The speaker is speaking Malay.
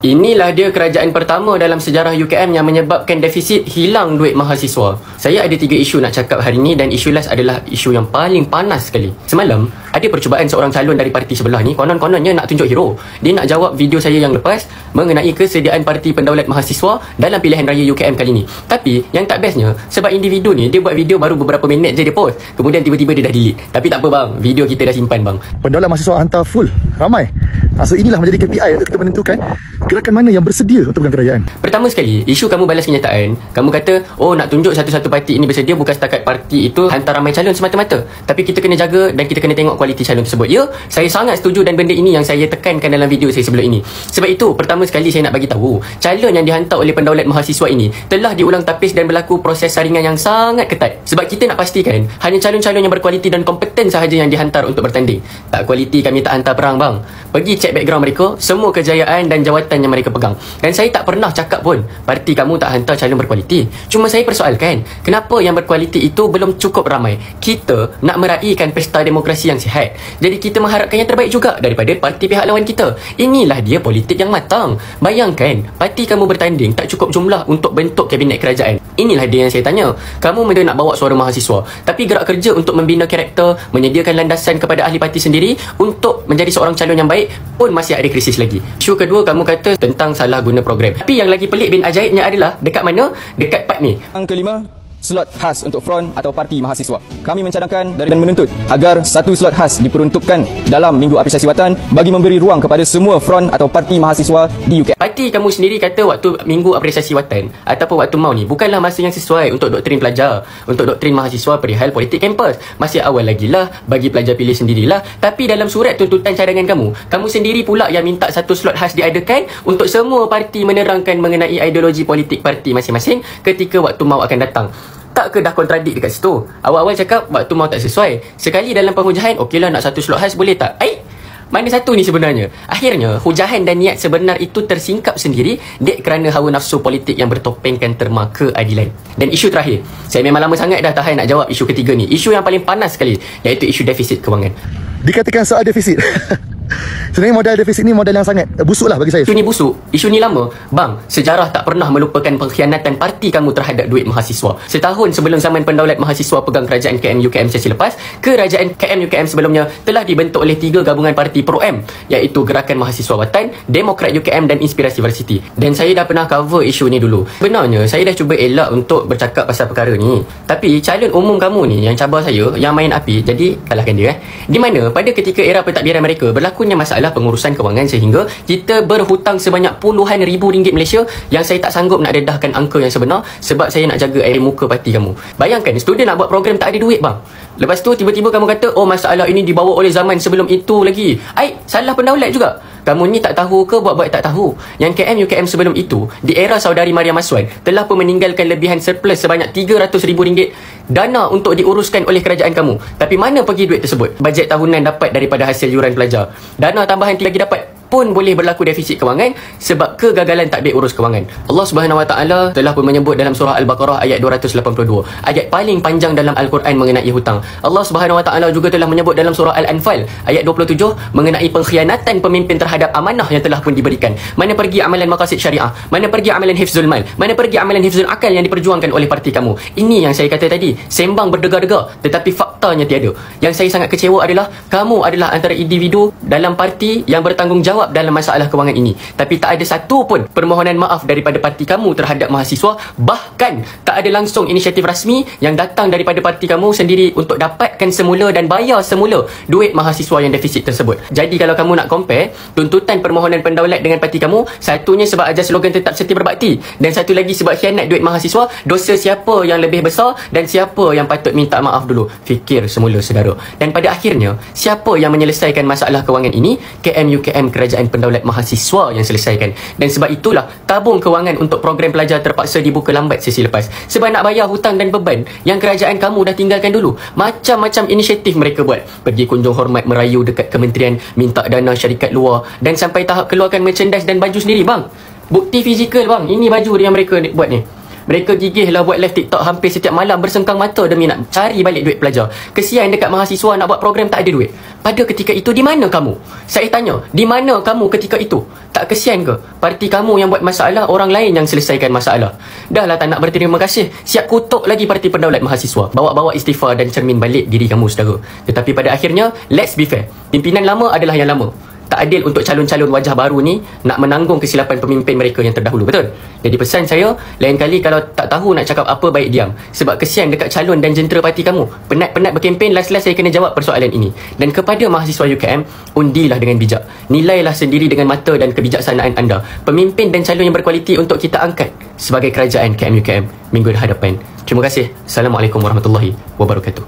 Inilah dia kerajaan pertama dalam sejarah UKM yang menyebabkan defisit hilang duit mahasiswa. Saya ada 3 isu nak cakap hari ini dan isu last adalah isu yang paling panas sekali. Semalam, ada percubaan seorang calon dari parti sebelah ni, konon-kononnya nak tunjuk hero. Dia nak jawab video saya yang lepas mengenai kesediaan Parti Pendaulat Mahasiswa dalam pilihan raya UKM kali ni. Tapi, yang tak bestnya, sebab individu ni, dia buat video baru beberapa minit je dia post. Kemudian tiba-tiba dia dah delete. Tapi tak apa bang, video kita dah simpan bang. Pendaulat mahasiswa hantar full, ramai. So inilah menjadi KPI untuk kita menentukan gerakan mana yang bersedia untuk pegang kerajaan. Pertama sekali, isu kamu balas kenyataan. Kamu kata, oh nak tunjuk satu-satu parti ini bersedia, bukan setakat parti itu hantar ramai calon semata-mata. Tapi kita kena jaga dan kita kena tengok kualiti calon tersebut. Ya, saya sangat setuju dan benda ini yang saya tekankan dalam video saya sebelum ini. Sebab itu, pertama sekali saya nak bagi tahu, calon yang dihantar oleh pendaulat mahasiswa ini telah diulang tapis dan berlaku proses saringan yang sangat ketat. Sebab kita nak pastikan hanya calon-calon yang berkualiti dan kompeten sahaja yang dihantar untuk bertanding. Tak kualiti kami tak hantar perang bang. Pergi cek background mereka, semua kejayaan dan jawatan yang mereka pegang. Dan saya tak pernah cakap pun parti kamu tak hantar calon berkualiti. Cuma saya persoalkan, kenapa yang berkualiti itu belum cukup ramai? Kita nak meraihkan pesta demokrasi yang sihat. Jadi kita mengharapkan yang terbaik juga daripada parti pihak lawan kita. Inilah dia politik yang matang. Bayangkan, parti kamu bertanding tak cukup jumlah untuk bentuk kabinet kerajaan. Inilah dia yang saya tanya. Kamu mesti nak bawa suara mahasiswa, tapi gerak kerja untuk membina karakter, menyediakan landasan kepada ahli parti sendiri untuk menjadi seorang calon yang baik pun masih ada krisis lagi. Isu kedua, kamu kata tentang salah guna program. Tapi yang lagi pelik bin ajaibnya adalah dekat mana? Dekat part ni. Yang kelima, slot khas untuk front atau parti mahasiswa. Kami mencadangkan dan menuntut agar satu slot khas diperuntukkan dalam Minggu Apresiasi Watan bagi memberi ruang kepada semua front atau parti mahasiswa di UKM. Parti kamu sendiri kata waktu Minggu Apresiasi Watan ataupun waktu MAU ni bukanlah masa yang sesuai untuk doktrin pelajar, untuk doktrin mahasiswa perihal politik kampus. Masih awal lagi lah, bagi pelajar pilih sendirilah. Tapi dalam surat tuntutan cadangan kamu sendiri pula yang minta satu slot khas diadakan untuk semua parti menerangkan mengenai ideologi politik parti masing-masing ketika waktu MAU akan datang. Tak ke dah kontradik dekat situ? Awal-awal cakap waktu MAU tak sesuai. Sekali dalam penghujahan, okeylah nak satu slot khas boleh tak? Mana satu ni sebenarnya? Akhirnya, hujahan dan niat sebenar itu tersingkap sendiri dek kerana hawa nafsu politik yang bertopengkan terma keadilan. Dan isu terakhir, saya memang lama sangat dah tahan nak jawab isu ketiga ni. Isu yang paling panas sekali, iaitu isu defisit kewangan. Dikatakan soal defisit. Sebenarnya modal defisit ni modal yang sangat busuk lah bagi saya. Isu ni busuk, isu ni lama. Bang, sejarah tak pernah melupakan pengkhianatan parti kamu terhadap duit mahasiswa. Setahun sebelum zaman pendaulat mahasiswa pegang kerajaan KM UKM sesi lepas, kerajaan KM UKM sebelumnya telah dibentuk oleh 3 gabungan parti Pro-M, iaitu Gerakan Mahasiswa Watan, Demokrat UKM dan Inspirasi Varsity. Dan saya dah pernah cover isu ni dulu. Benarnya, saya dah cuba elak untuk bercakap pasal perkara ni. Tapi calon umum kamu ni yang cabar saya, yang main api, jadi kalahkan dia. Di mana pada ketika era pentadbiran mereka berlakunya masalah pengurusan kewangan sehingga kita berhutang sebanyak puluhan ribu ringgit Malaysia yang saya tak sanggup nak dedahkan angka yang sebenar sebab saya nak jaga air muka parti kamu. Bayangkan, student nak buat program tak ada duit bang. Lepas tu tiba-tiba kamu kata, oh masalah ini dibawa oleh zaman sebelum itu lagi. Salah pendaulat juga. Kamu ni tak tahu ke buat-buat tak tahu? Yang KM UKM sebelum itu, di era saudari Mariam Aswan, telah pun meninggalkan lebihan surplus sebanyak RM300,000 dana untuk diuruskan oleh kerajaan kamu. Tapi mana pergi duit tersebut? Bajet tahunan dapat daripada hasil yuran pelajar. Dana tambahan lagi dapat pun boleh berlaku defisit kewangan sebab kegagalan tadbir urus kewangan. Allah Subhanahu Wa Taala telah pun menyebut dalam surah Al-Baqarah ayat 282, ayat paling panjang dalam Al-Quran mengenai hutang. Allah Subhanahu Wa Taala juga telah menyebut dalam surah Al-Anfal ayat 27 mengenai pengkhianatan pemimpin terhadap amanah yang telah pun diberikan. Mana pergi amalan maqasid syariah? Mana pergi amalan hifzul mal? Mana pergi amalan hifzul akal yang diperjuangkan oleh parti kamu? Ini yang saya kata tadi, sembang berdegar-degar tetapi faktanya tiada. Yang saya sangat kecewa adalah kamu adalah antara individu dalam parti yang bertanggungjawab dalam masalah kewangan ini. Tapi tak ada satu pun permohonan maaf daripada parti kamu terhadap mahasiswa. Bahkan tak ada langsung inisiatif rasmi yang datang daripada parti kamu sendiri untuk dapatkan semula dan bayar semula duit mahasiswa yang defisit tersebut. Jadi kalau kamu nak compare tuntutan permohonan pendaulat dengan parti kamu, satunya sebab ajar slogan tetap setia berbakti dan satu lagi sebab khianat duit mahasiswa. Dosa siapa yang lebih besar dan siapa yang patut minta maaf dulu? Fikir semula saudara. Dan pada akhirnya, siapa yang menyelesaikan masalah kewangan ini? KM UKM Kerajaan Pendaulat Mahasiswa yang selesaikan. Dan sebab itulah tabung kewangan untuk program pelajar terpaksa dibuka lambat sesi lepas. Sebab nak bayar hutang dan beban yang kerajaan kamu dah tinggalkan dulu. Macam-macam inisiatif mereka buat. Pergi kunjung hormat merayu dekat kementerian, minta dana syarikat luar dan sampai tahap keluarkan merchandise dan baju sendiri bang. Bukti fizikal bang. Ini baju yang mereka buat ni. Mereka gigihlah buat live TikTok hampir setiap malam bersengkang mata demi nak cari balik duit pelajar. Kesian dekat mahasiswa nak buat program tak ada duit. Pada ketika itu di mana kamu? Saya tanya, di mana kamu ketika itu? Tak kesian ke? Parti kamu yang buat masalah, orang lain yang selesaikan masalah. Dah lah tak nak berterima kasih, siap kutuk lagi Parti Pendaulat Mahasiswa. Bawa-bawa istighfar dan cermin balik diri kamu saudara. Tetapi pada akhirnya, let's be fair. Pimpinan lama adalah yang lama. Tak adil untuk calon-calon wajah baru ni nak menanggung kesilapan pemimpin mereka yang terdahulu, betul? Jadi pesan saya, lain kali kalau tak tahu nak cakap apa, baik diam. Sebab kesian dekat calon dan jentera parti kamu. Penat-penat berkempen, last-last saya kena jawab persoalan ini. Dan kepada mahasiswa UKM, undilah dengan bijak. Nilailah sendiri dengan mata dan kebijaksanaan anda. Pemimpin dan calon yang berkualiti untuk kita angkat sebagai kerajaan KM UKM minggu hadapan. Terima kasih. Assalamualaikum warahmatullahi wabarakatuh.